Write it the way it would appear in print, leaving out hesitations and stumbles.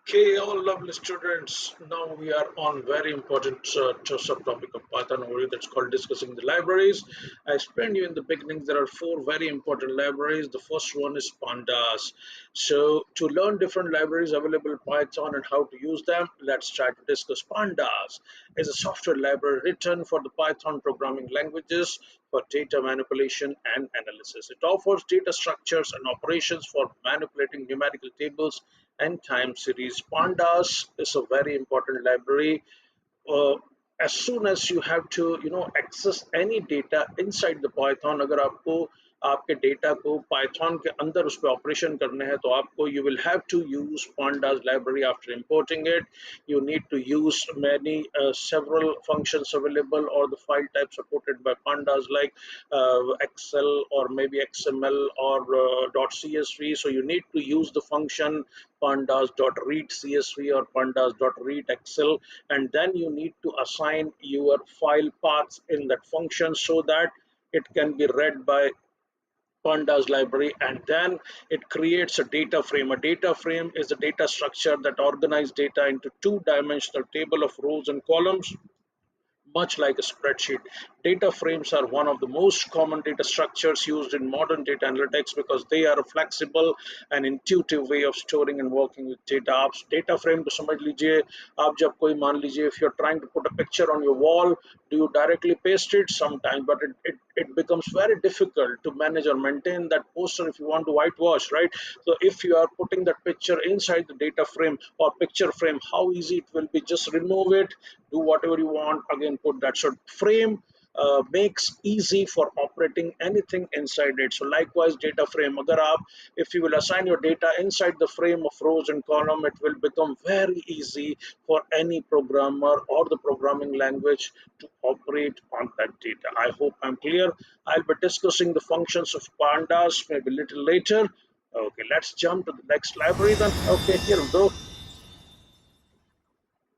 Okay, all lovely students. Now we are on very important subtopic of Python over here that's called discussing the libraries. I explained you in the beginning there are four very important libraries. The first one is Pandas. So to learn different libraries available in Python and how to use them, let's try to discuss Pandas. Is a software library written for the Python programming languages for data manipulation and analysis. It offers data structures and operations for manipulating numerical tables and time series. Pandas is a very important library. uh, as soon as you have to access any data inside the python, अगर आपको आपके data को Python के अंदर उस पर operation करने हैं तो आपको you will have to use pandas library after importing it. You need to use many several functions available or the file types supported by pandas like excel or maybe xml or .csv. So you need to use the function pandas.read csv or pandas.read excel, and then you need to assign your file paths in that function so that it can be read by pandas library, and then it creates a data frame. A data frame is a data structure that organizes data into two-dimensional table of rows and columns, much like a spreadsheet. Data frames are one of the most common data structures used in modern data analytics because they are a flexible and intuitive way of storing and working with data. आप data frame को समझ लीजिए. आप जब कोई मान लीजिए if you're trying to put a picture on your wall, do you directly paste it? Sometimes, but it becomes very difficult to manage or maintain that poster if you want to whitewash, right? So if you are putting that picture inside the data frame or picture frame, how easy it will be. Just remove it, do whatever you want, again put that. So frame makes easy for operating anything inside it. So likewise data frame, agar aap, if you will assign your data inside the frame of rows and column, it will become very easy for any programmer or the programming language to operate on that data. I hope I'm clear. I'll be discussing the functions of pandas maybe a little later. Okay, let's jump to the next library then. Okay, here we go.